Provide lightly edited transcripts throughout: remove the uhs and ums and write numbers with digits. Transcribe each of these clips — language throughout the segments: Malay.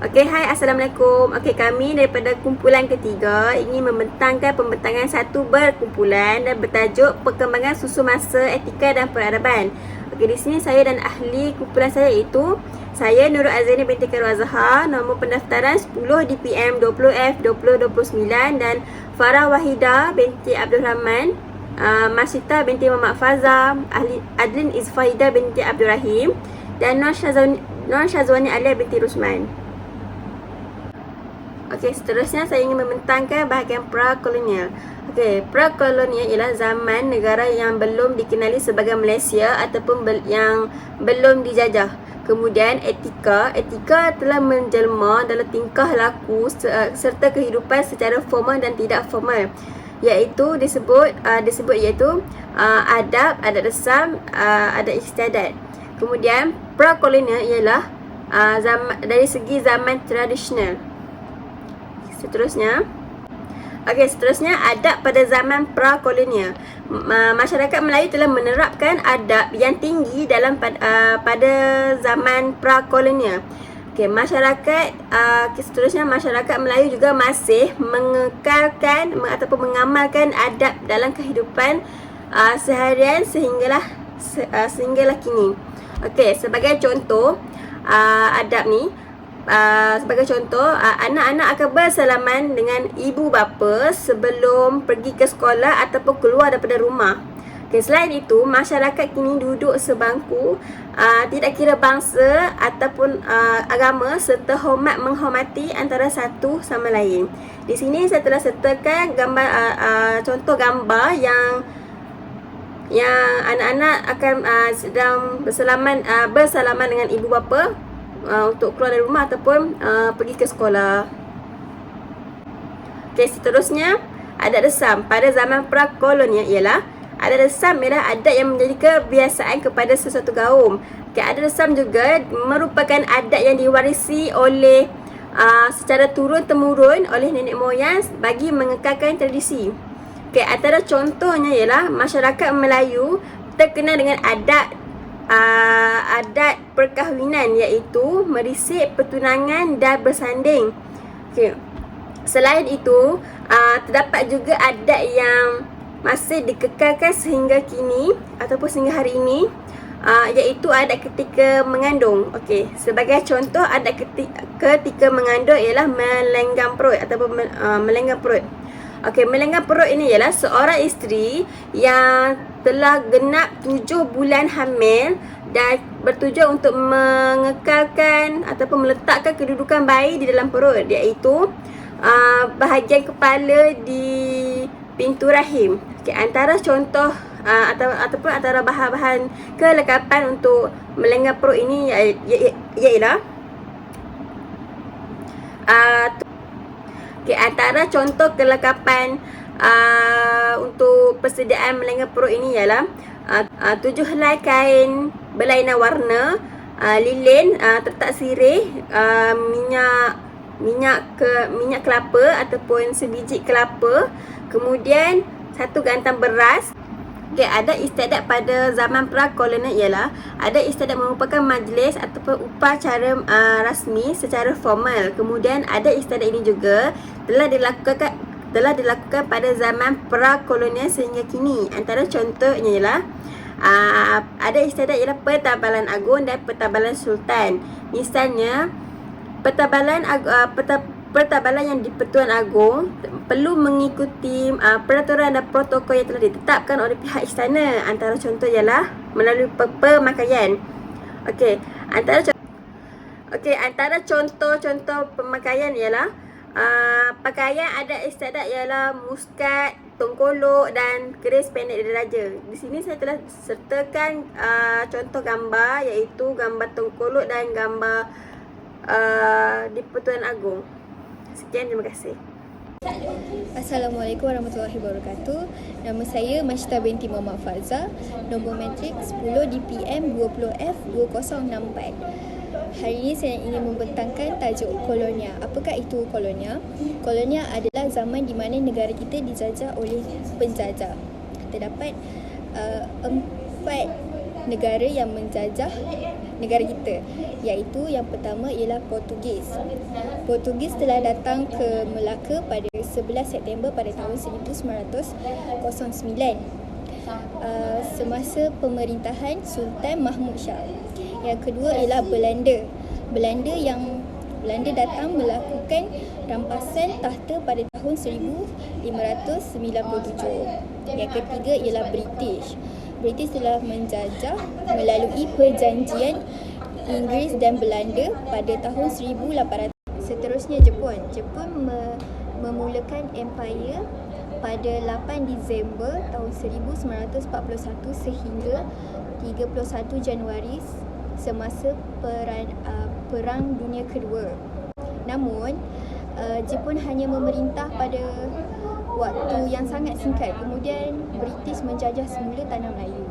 Okey, hai, Assalamualaikum. Okey, kami daripada kumpulan ketiga ingin membentangkan pembentangan satu berkumpulan dan bertajuk Perkembangan Susu Masa Etika dan Peradaban. Okey, di sini saya dan ahli kumpulan saya iaitu saya Nurul Azani binti Khairul Azhar, nombor pendaftaran 10 DPM 20F 2029 dan Farah Wahida binti Abdul Rahman, Masita binti Muhammad Faza, ahli Adlin Izfaida binti Abdul Rahim dan Nur Syazwani Alia binti Rusman. Okey, seterusnya saya ingin membentangkan bahagian pra-kolonial. Okey, pra-kolonial ialah zaman negara yang belum dikenali sebagai Malaysia ataupun yang belum dijajah. Kemudian etika telah menjelma dalam tingkah laku serta kehidupan secara formal dan tidak formal. Iaitu disebut iaitu adab, adat resam, adat istiadat. Kemudian pra-kolonial ialah dari segi zaman tradisional. Seterusnya adab pada zaman pra-kolonial. Masyarakat Melayu telah menerapkan adab yang tinggi dalam pada zaman pra-kolonial. Okey, seterusnya masyarakat Melayu juga masih mengekalkan ataupun mengamalkan adab dalam kehidupan seharian sehinggalah kini. Okey, sebagai contoh adab ni, sebagai contoh, anak-anak akan bersalaman dengan ibu bapa sebelum pergi ke sekolah ataupun keluar daripada rumah. Okay, selain itu, masyarakat kini duduk sebangku, tidak kira bangsa ataupun agama serta menghormati antara satu sama lain. Di sini saya telah sertakan gambar, contoh gambar yang anak-anak akan sedang bersalaman dengan ibu bapa untuk keluar dari rumah ataupun pergi ke sekolah. Okey, seterusnya adat resam pada zaman pra-kolonial ialah adat resam ialah adat yang menjadi kebiasaan kepada sesuatu kaum. Okey, adat resam juga merupakan adat yang diwarisi oleh secara turun-temurun oleh nenek moyang bagi mengekalkan tradisi. Okey, antara contohnya ialah masyarakat Melayu terkenal dengan adat perkahwinan iaitu merisik, pertunangan dan bersanding. Okay. Selain itu, terdapat juga adat yang masih dikekalkan sehingga kini ataupun sehingga hari ini, iaitu adat ketika mengandung. Okey, sebagai contoh adat ketika mengandung ialah melenggang perut ataupun melenggang perut. Okey, melenggang perut ini ialah seorang isteri yang telah genap 7 bulan hamil dan bertujuan untuk mengekalkan ataupun meletakkan kedudukan bayi di dalam perut, iaitu bahagian kepala di pintu rahim. Okey, antara contoh ataupun antara bahan-bahan kelengkapan untuk melenggang perut ini ialah antara contoh kelengkapan untuk persediaan melenggang perut ini ialah 7 helai kain berlainan warna, lilin, tertak sirih, minyak kelapa ataupun sebiji kelapa, kemudian 1 gantam beras. Okey, adat istiadat pada zaman pra-kolonial ialah adat istiadat merupakan majlis ataupun upacara rasmi secara formal. Kemudian adat istiadat ini juga telah dilakukan pada zaman pra-kolonial sehingga kini. Antara contohnya ialah adat istiadat ialah pertabalan agung dan pertabalan sultan. Misalnya, pertabalan yang di Pertuan Agong perlu mengikuti peraturan dan protokol yang telah ditetapkan oleh pihak istana. Antara contoh ialah melalui pemakaian. Okey, antara contoh-contoh pemakaian ialah pakaian adat istiadat ialah muskat, tongkolok dan keris pendek diraja. Di sini saya telah sertakan contoh gambar, iaitu gambar tongkolok dan gambar di Pertuan Agong. Sekian, terima kasih. Assalamualaikum warahmatullahi wabarakatuh. Nama saya Masita binti Muhammad Faza, nombor matrik 10 DPM 20F 2064. Hari ini saya ingin membentangkan tajuk kolonial. Apakah itu kolonial? Kolonial adalah zaman di mana negara kita dijajah oleh penjajah. Terdapat 4 negara yang menjajah negara kita, iaitu yang pertama ialah Portugis. Portugis telah datang ke Melaka pada 11 September pada tahun 1909 semasa pemerintahan Sultan Mahmud Shah. Yang kedua ialah Belanda. Belanda datang melakukan rampasan tahta pada tahun 1597. Yang ketiga ialah British. British telah menjajah melalui perjanjian Inggeris dan Belanda pada tahun 1800. Seterusnya Jepun. Jepun memulakan empire pada 8 Disember tahun 1941 sehingga 31 Januari semasa Perang Dunia Kedua. Namun, Jepun hanya memerintah pada waktu yang sangat singkat. Kemudian, British menjajah semula tanah Melayu.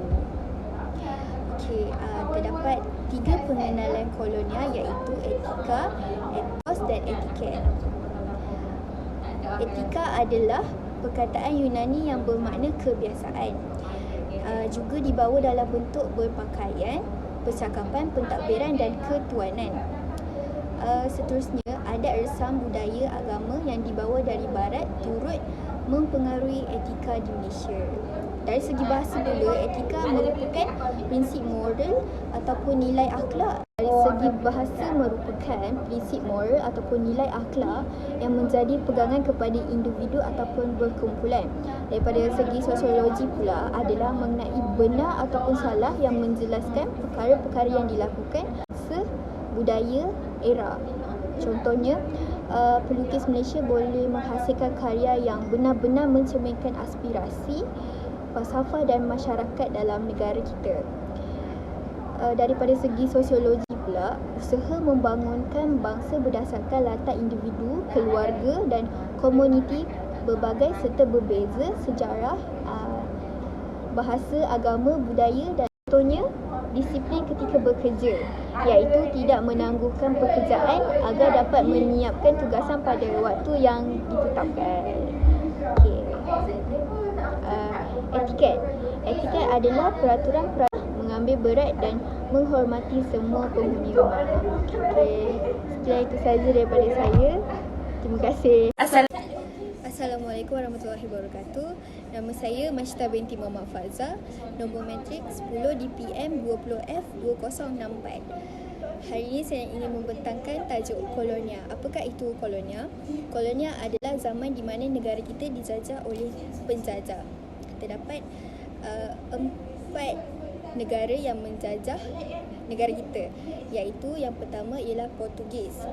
Terdapat 3 pengenalan kolonial iaitu etika, ethos dan etiket. Etika adalah perkataan Yunani yang bermakna kebiasaan. Juga dibawa dalam bentuk berpakaian, percakapan, pentadbiran dan ketuanan. Seterusnya, adat resam budaya agama yang dibawa dari barat turut mempengaruhi etika di Malaysia. Dari segi bahasa pula, etika merupakan prinsip moral ataupun nilai akhlak. Dari segi bahasa merupakan prinsip moral ataupun nilai akhlak yang menjadi pegangan kepada individu ataupun berkumpulan. Daripada segi sosiologi pula adalah mengenai benar ataupun salah yang menjelaskan perkara-perkara yang dilakukan budaya era. Contohnya, pelukis Malaysia boleh menghasilkan karya yang benar-benar mencerminkan aspirasi, falsafah dan masyarakat dalam negara kita. Daripada segi sosiologi pula, usaha membangunkan bangsa berdasarkan latar individu, keluarga dan komuniti berbagai serta berbeza sejarah, bahasa, agama, budaya dan contohnya disiplin ketika bekerja, iaitu tidak menangguhkan pekerjaan agar dapat menyiapkan tugasan pada waktu yang ditetapkan. Etiket adalah peraturan-peraturan mengambil berat dan menghormati semua penghuni rumah. Sekian itu sahaja daripada saya. Terima kasih. Assalamualaikum warahmatullahi wabarakatuh. Nama saya Mashtah binti Muhammad Faza. Nombor matrik 10 DPM 20F2064. Hari ini saya ingin membentangkan tajuk kolonia. Apakah itu kolonia? Kolonia adalah zaman di mana negara kita dijajah oleh penjajah. Terdapat 4 negara yang menjajah negara kita, iaitu yang pertama ialah Portugis.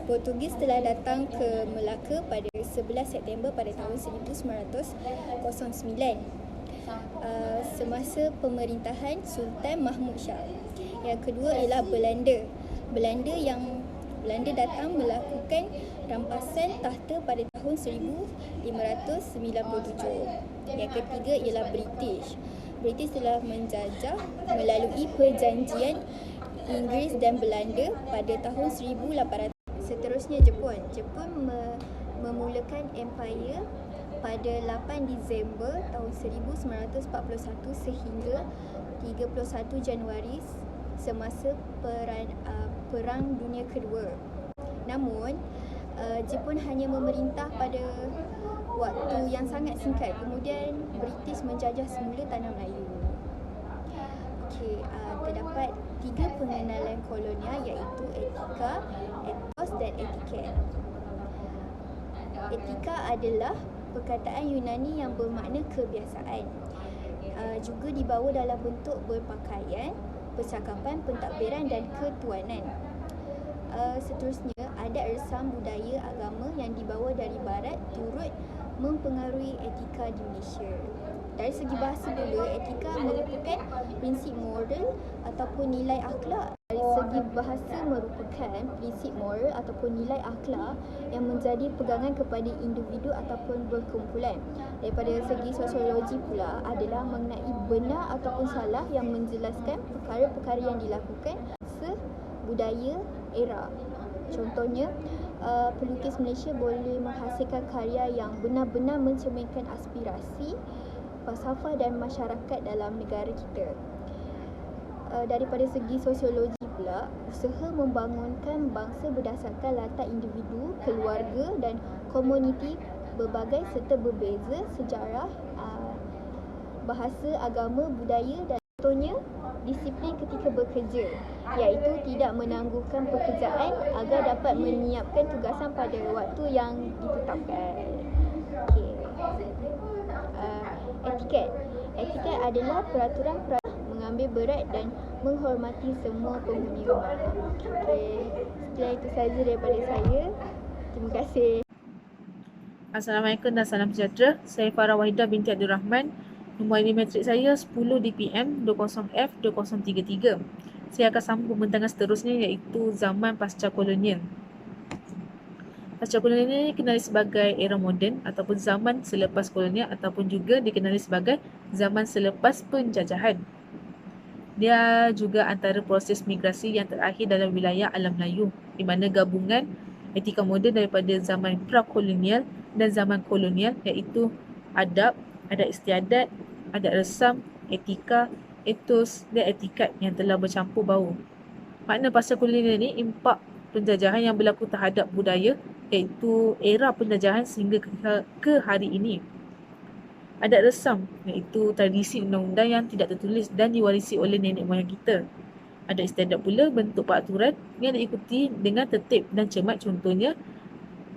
Portugis telah datang ke Melaka pada 11 September pada tahun 1909 semasa pemerintahan Sultan Mahmud Shah. Yang kedua ialah Belanda. Belanda datang melakukan rampasan tahta pada tahun 1597. Yang ketiga ialah British. British telah menjajah melalui perjanjian Inggeris dan Belanda pada tahun 1800. Seterusnya Jepun. Jepun memulakan empire pada 8 Disember tahun 1941 sehingga 31 Januari semasa Perang Dunia Kedua. Namun, Jepun hanya memerintah pada waktu yang sangat singkat. Kemudian, British menjajah semula tanah Melayu. Terdapat 3 pengenalan kolonial iaitu etika, ethos dan etiket. Etika adalah perkataan Yunani yang bermakna kebiasaan. Juga dibawa dalam bentuk berpakaian, percakapan, pentadbiran dan ketuanan. Seterusnya, adat resam budaya agama yang dibawa dari barat turut mempengaruhi etika di Malaysia. Dari segi bahasa pula, etika merupakan prinsip moral ataupun nilai akhlak. Dari segi bahasa merupakan prinsip moral ataupun nilai akhlak yang menjadi pegangan kepada individu ataupun berkumpulan. Daripada segi sosiologi pula adalah mengenai benar ataupun salah yang menjelaskan perkara-perkara yang dilakukan budaya era. Contohnya, pelukis Malaysia boleh menghasilkan karya yang benar-benar mencerminkan aspirasi, falsafah dan masyarakat dalam negara kita. Daripada segi sosiologi pula usaha membangunkan bangsa berdasarkan latar individu, keluarga dan komuniti berbagai serta berbeza sejarah, bahasa, agama, budaya dan contohnya disiplin ketika bekerja, iaitu tidak menangguhkan pekerjaan agar dapat menyiapkan tugasan pada waktu yang ditetapkan. Okey. Etiket. Etiket adalah peraturan mengambil berat dan menghormati semua penghuni rumah. Okey, sekian itu sahaja daripada saya. Terima kasih. Assalamualaikum dan salam sejahtera. Saya Farah Wahidah binti Abdul Rahman. Nombor ID matrik saya 10 DPM 20F 2033. Saya akan sambung pembentangan seterusnya iaitu zaman pasca kolonial. Pasca kolonial ini dikenali sebagai era moden ataupun zaman selepas kolonial ataupun juga dikenali sebagai zaman selepas penjajahan. Dia juga antara proses migrasi yang terakhir dalam wilayah alam Melayu di mana gabungan etika moden daripada zaman pra-kolonial dan zaman kolonial iaitu adab, adat istiadat, adat resam, etika, etos dan etikat yang telah bercampur baur. Makna pasca kolonial ini impak penjajahan yang berlaku terhadap budaya iaitu era penjajahan sehingga ke hari ini. Adat resam iaitu tradisi undang-undang yang tidak tertulis dan diwarisi oleh nenek moyang kita. Adat istiadat pula bentuk peraturan yang diikuti dengan tertib dan cermat, contohnya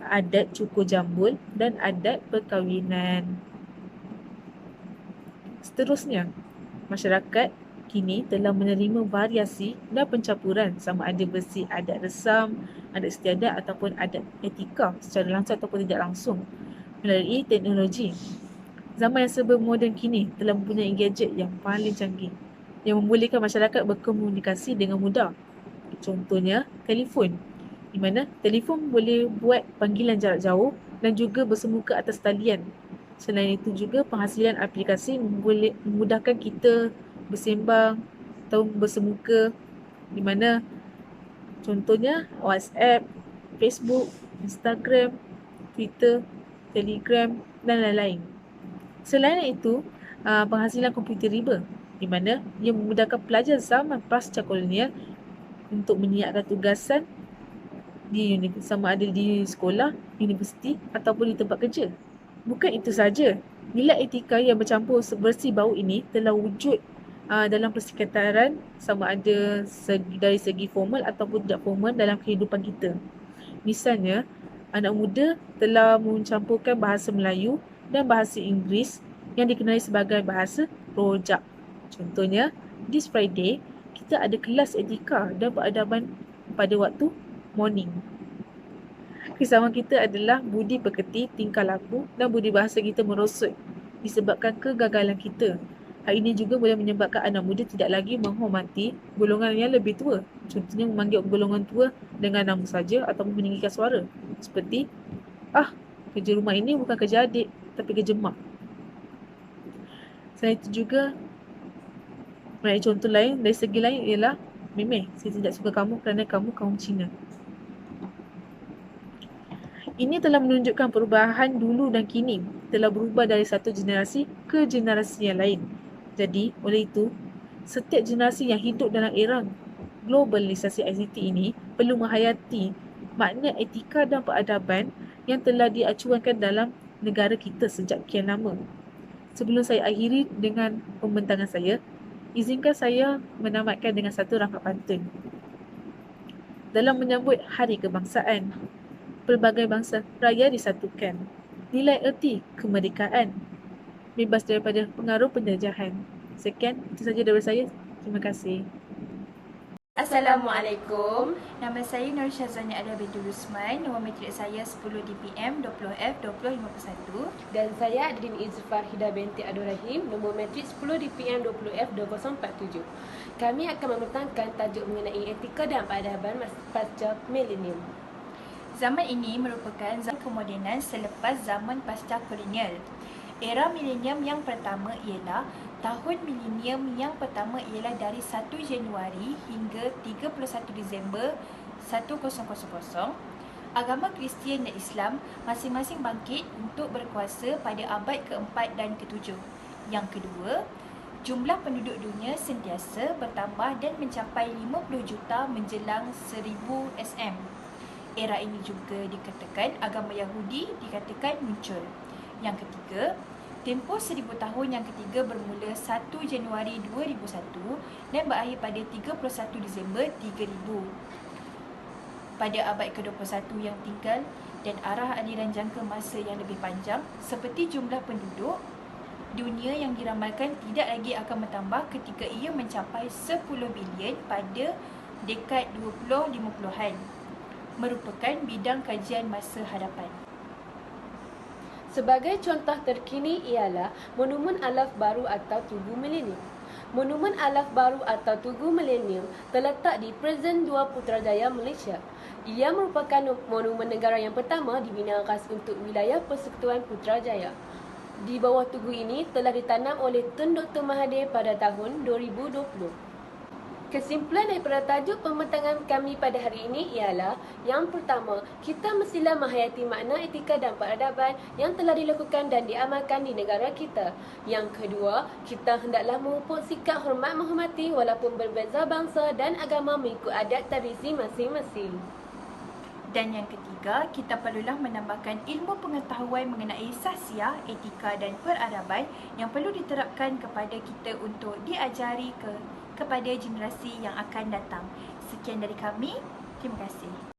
adat cukur jambul dan adat perkahwinan. Seterusnya, masyarakat kini telah menerima variasi dan pencampuran sama ada bersih adat resam, adat istiadat ataupun adat etika secara langsung ataupun tidak langsung melalui teknologi. Zaman yang serba moden kini telah mempunyai gadget yang paling canggih yang membolehkan masyarakat berkomunikasi dengan mudah. Contohnya, telefon, di mana telefon boleh buat panggilan jarak jauh dan juga bersemuka atas talian. Selain itu juga penghasilan aplikasi boleh memudahkan kita bersembang atau bersemuka, di mana contohnya WhatsApp, Facebook, Instagram, Twitter, Telegram dan lain-lain. Selain itu, penghasilan komputer riba, di mana ia memudahkan pelajar zaman pasca kolonial untuk menyiapkan tugasan sama ada di sekolah, universiti ataupun di tempat kerja. Bukan itu saja, nilai etika yang bercampur bersih bau ini telah wujud dalam persekitaran sama ada dari segi formal ataupun tidak formal dalam kehidupan kita. Misalnya, anak muda telah mencampurkan bahasa Melayu dan bahasa Inggeris yang dikenali sebagai bahasa rojak. Contohnya, this Friday, kita ada kelas etika dan peradaban pada waktu morning. Kesamaan kita adalah budi pekerti, tingkah laku dan budi bahasa kita merosot disebabkan kegagalan kita. Hal ini juga boleh menyebabkan anak muda tidak lagi menghormati golongan yang lebih tua. Contohnya memanggil golongan tua dengan nama saja ataupun meninggikan suara. Seperti, kerja rumah ini bukan kerja adik tapi kerja mak. Selain itu juga, contoh lain dari segi lain ialah, memeh, saya tidak suka kamu kerana kamu kaum Cina. Ini telah menunjukkan perubahan dulu dan kini telah berubah dari satu generasi ke generasi yang lain. Jadi, oleh itu, setiap generasi yang hidup dalam era globalisasi ICT ini perlu menghayati makna etika dan peradaban yang telah diacuankan dalam negara kita sejak kian lama. Sebelum saya akhiri dengan pembentangan saya, izinkan saya menamatkan dengan satu rangkap pantun. Dalam menyambut Hari Kebangsaan, pelbagai bangsa raya disatukan. Nilai erti kemerdekaan, bebas daripada pengaruh penjajahan. Sekian, itu saja daripada saya. Terima kasih. Assalamualaikum. Nama saya Nur Syazani Alia binti Rusman. Nombor matrik saya 10 DPM 20F 2051. Dan saya Adrin Izfar Hida binti Abdul Rahim. Nombor matrik 10 DPM 20F 2047. Kami akan membentangkan tajuk mengenai etika dan peradaban pasca milenium. Zaman ini merupakan zaman kemodenan selepas zaman pasca kolonial. Era milenium yang pertama ialah tahun milenium yang pertama ialah dari 1 Januari hingga 31 Disember 1000. Agama Kristian dan Islam masing-masing bangkit untuk berkuasa pada abad keempat dan ketujuh. Yang kedua, Jumlah penduduk dunia sentiasa bertambah dan mencapai 50 juta menjelang 1000 SM. Era ini juga dikatakan agama Yahudi dikatakan muncul. Yang ketiga, tempoh 1000 tahun yang ketiga bermula 1 Januari 2001 dan berakhir pada 31 Disember 3000. Pada abad ke-21 yang tinggal dan arah aliran jangka masa yang lebih panjang, seperti jumlah penduduk dunia yang diramalkan tidak lagi akan bertambah ketika ia mencapai 10 bilion pada dekad 2050-an, merupakan bidang kajian masa hadapan. Sebagai contoh terkini ialah Monumen Alaf Baru atau Tugu Milenium. Monumen Alaf Baru atau Tugu Milenium terletak di Prison 2 Putrajaya, Malaysia. Ia merupakan monumen negara yang pertama dibina khas untuk wilayah Persekutuan Putrajaya. Di bawah tugu ini telah ditanam oleh Tun Dr. Mahathir pada tahun 2020. Kesimpulan daripada tajuk pembentangan kami pada hari ini ialah, yang pertama, kita mestilah menghayati makna etika dan peradaban yang telah dilakukan dan diamalkan di negara kita. Yang kedua, kita hendaklah memupuk sikap hormat menghormati walaupun berbeza bangsa dan agama mengikut adat tradisi masing-masing. Dan yang ketiga, kita perlulah menambahkan ilmu pengetahuan mengenai sasiah, etika dan peradaban yang perlu diterapkan kepada kita untuk diajari kepada generasi yang akan datang. Sekian dari kami. Terima kasih.